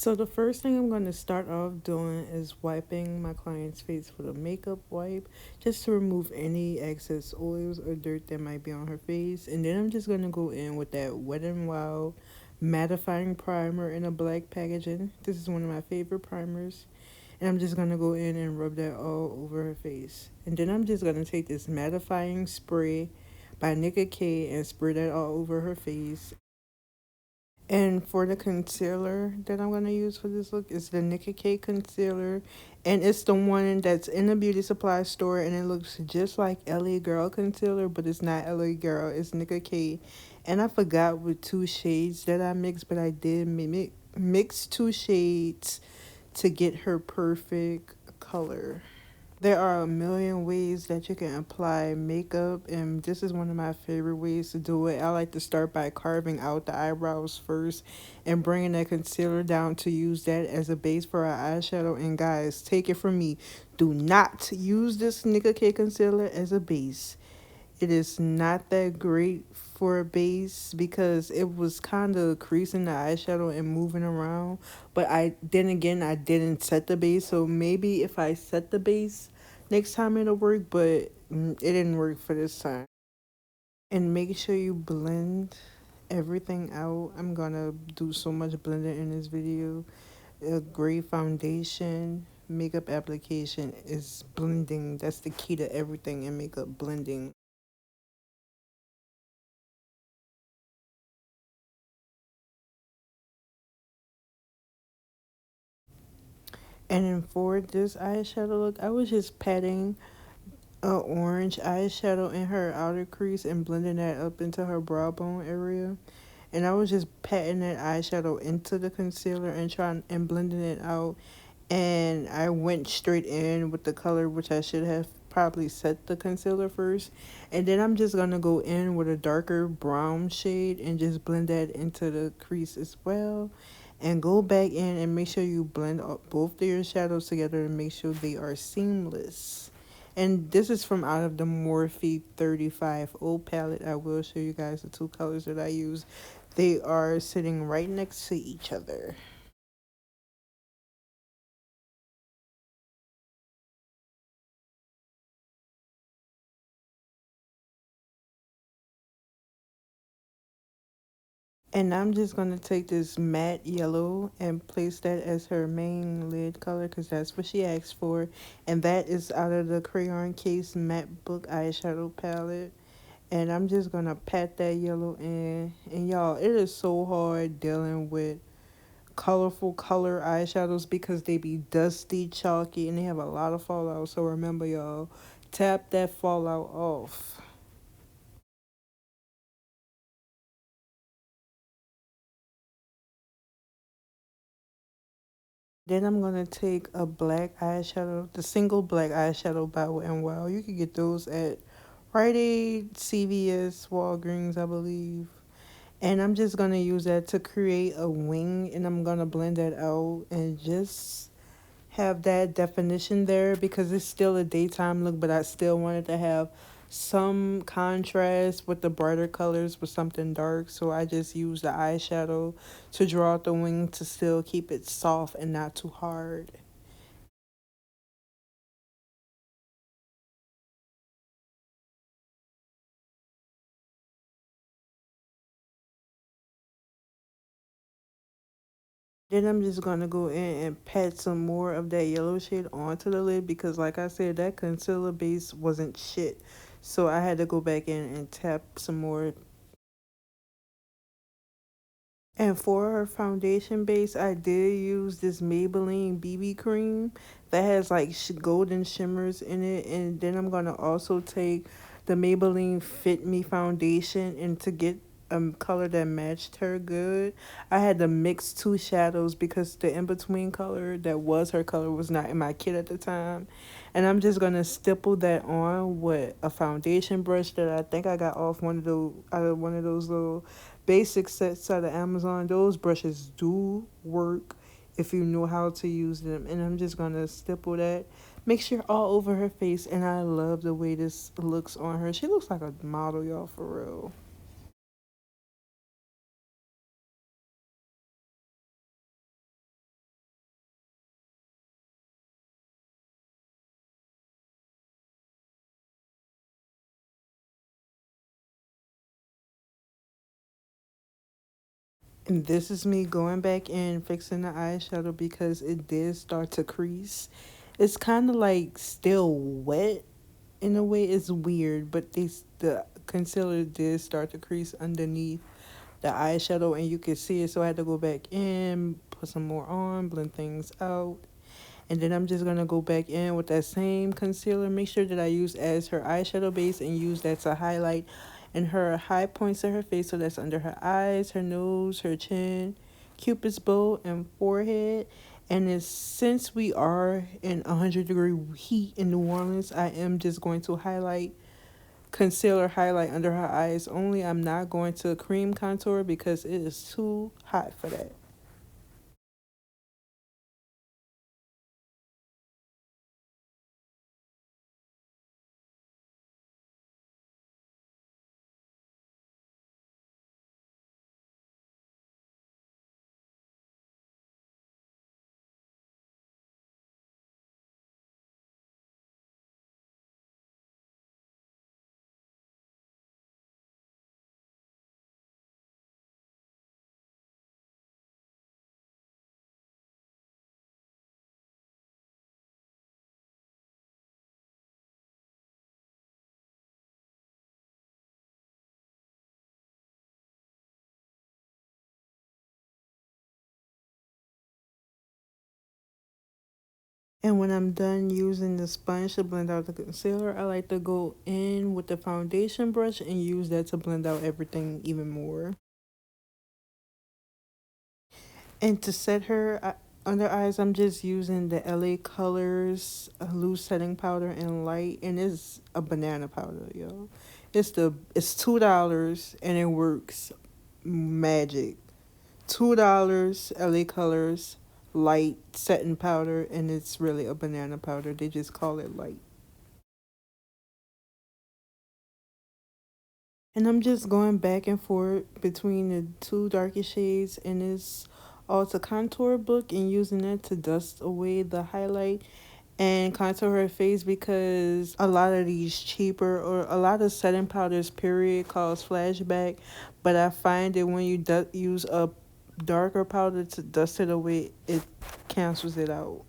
So the first thing I'm going to start off doing is wiping my client's face with a makeup wipe just to remove any excess oils or dirt that might be on her face. And then I'm just going to go in with that Wet n Wild Mattifying Primer in a black packaging. This is one of my favorite primers. And I'm just going to go in and rub that all over her face. And then I'm just going to take this mattifying spray by Nikka and spray that all over her face. And for the concealer that I'm going to use for this look is the Nikka concealer. And it's the one that's in the beauty supply store. And it looks just like LA Girl concealer. But it's not LA Girl. It's Nikka K. And I forgot what two shades that I mixed. But I did mix two shades to get her perfect color. There are a million ways that you can apply makeup, and this is one of my favorite ways to do it. I like to start by carving out the eyebrows first and bringing that concealer down to use that as a base for our eyeshadow. And guys, take it from me, do not use this Nikka K concealer as a base. It is not that great for a base because it was kind of creasing the eyeshadow and moving around. But I didn't set the base. So maybe if I set the base next time it'll work. But it didn't work for this time. And make sure you blend everything out. I'm gonna do so much blending in this video. A great foundation makeup application is blending. That's the key to everything in makeup, blending. And then for this eyeshadow look, I was just patting a orange eyeshadow in her outer crease and blending that up into her brow bone area. And I was just patting that eyeshadow into the concealer and trying and blending it out. And I went straight in with the color, which I should have probably set the concealer first. And then I'm just gonna go in with a darker brown shade and just blend that into the crease as well. And go back in and make sure you blend up both of your shadows together and make sure they are seamless. And this is from out of the Morphe 35 old palette. I will show you guys the two colors that I use. They are sitting right next to each other. And I'm just going to take this matte yellow and place that as her main lid color because that's what she asked for. And that is out of the Crayon Case Matte Book Eyeshadow Palette. And I'm just going to pat that yellow in. And y'all, it is so hard dealing with colorful color eyeshadows because they be dusty, chalky, and they have a lot of fallout. So remember, y'all, tap that fallout off. Then I'm gonna take a black eyeshadow, the single black eyeshadow by Wet n Wild. You can get those at Rite Aid, CVS, Walgreens, I believe. And I'm just gonna use that to create a wing, and I'm gonna blend that out and just have that definition there because it's still a daytime look, but I still wanted to have some contrast with the brighter colors with something dark. So I just used the eyeshadow to draw out the wing to still keep it soft and not too hard. Then I'm just gonna go in and pat some more of that yellow shade onto the lid because like I said, that concealer base wasn't shit. So I had to go back in and tap some more. And for her foundation base, I did use this Maybelline BB cream that has like golden shimmers in it. And then I'm going to also take the Maybelline Fit Me Foundation and to get a color that matched her good. I had to mix two shadows because the in-between color that was her color was not in my kit at the time. And I'm just going to stipple that on with a foundation brush that I think I got off out of one of those little basic sets out of Amazon. Those brushes do work if you know how to use them. And I'm just gonna stipple that mixture all over her face. And I love the way this looks on her. She looks like a model, y'all, for real. And this is me going back in fixing the eyeshadow because it did start to crease. It's kind of like still wet in a way. It's weird, but the concealer did start to crease underneath the eyeshadow, and you could see it. So I had to go back in, put some more on, blend things out. And then I'm just going to go back in with that same concealer. Make sure that I use as her eyeshadow base and use that to highlight in her high points of her face. So that's under her eyes, her nose, her chin, cupid's bow, and forehead. And it's, since we are in 100-degree heat in New Orleans, I am just going to concealer highlight under her eyes only. I'm not going to cream contour because it is too hot for that. And when I'm done using the sponge to blend out the concealer, I like to go in with the foundation brush and use that to blend out everything even more. And to set her under eyes, I'm just using the LA Colors loose setting powder in light, and it's a banana powder, yo. It's $2 and it works magic. $2 LA Colors light setting powder, and it's really a banana powder. They just call it light. And I'm just going back and forth between the two darkest shades in this Ulta contour book and using that to dust away the highlight and contour her face, because a lot of these cheaper or a lot of setting powders period cause flashback, but I find that when you use a darker powder to dust it away, it cancels it out.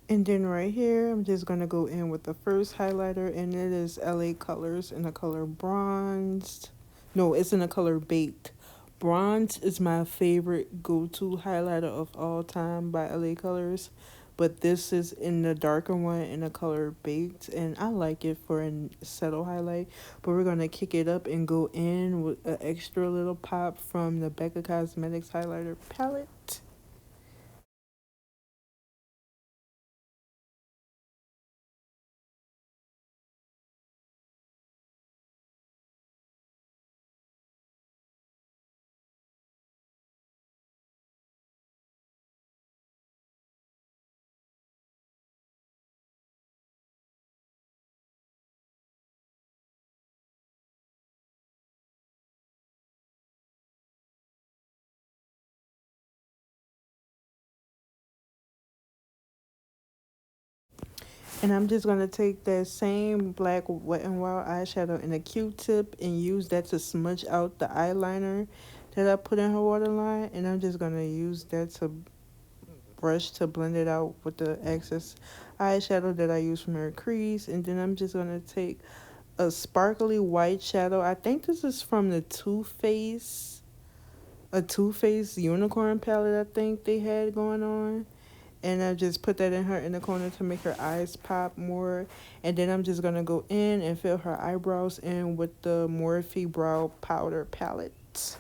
And then right here, I'm just going to go in with the first highlighter, and it is LA Colors in the color Bronzed. No, it's in the color Baked. Bronze is my favorite go-to highlighter of all time by LA Colors, but this is in the darker one in the color Baked, and I like it for a subtle highlight. But we're going to kick it up and go in with an extra little pop from the Becca Cosmetics highlighter palette. And I'm just going to take that same black Wet n Wild eyeshadow and a Q-tip and use that to smudge out the eyeliner that I put in her waterline. And I'm just going to use that to brush to blend it out with the excess eyeshadow that I use from her crease. And then I'm just going to take a sparkly white shadow. I think this is from the a Too Faced Unicorn palette I think they had going on. And I just put that in her inner corner to make her eyes pop more. And then I'm just going to go in and fill her eyebrows in with the Morphe Brow Powder Palette.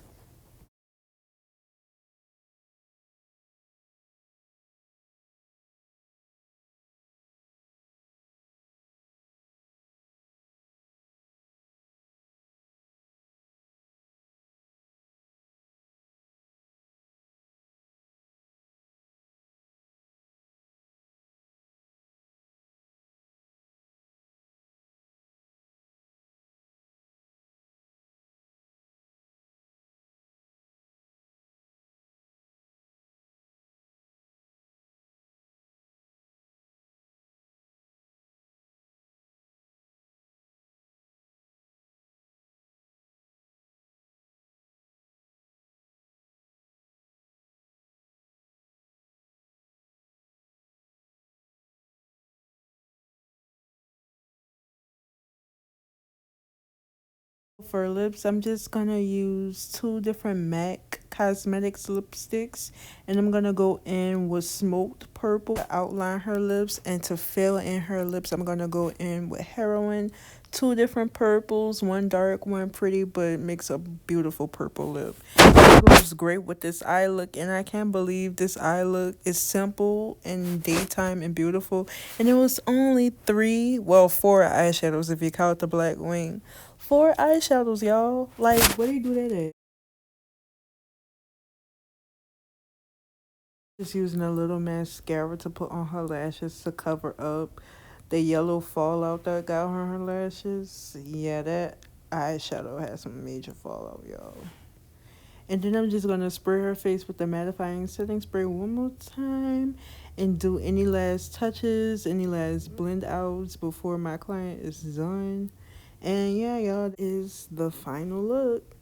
For lips, I'm just gonna use two different MAC Cosmetics lipsticks, and I'm gonna go in with smoked purple to outline her lips, and to fill in her lips, I'm gonna go in with heroin. Two different purples, one dark, one pretty, but makes a beautiful purple lip. It goes great with this eye look, and I can't believe this eye look is simple and daytime and beautiful. And it was only three, well, four eyeshadows if you count the black wing. Four eyeshadows, y'all. Like, where do you do that at? Just using a little mascara to put on her lashes to cover up the yellow fallout that got on her lashes. Yeah, that eyeshadow has some major fallout, y'all. And then I'm just gonna spray her face with the mattifying setting spray one more time and do any last touches, any last blend outs before my client is done. And yeah, y'all, is the final look.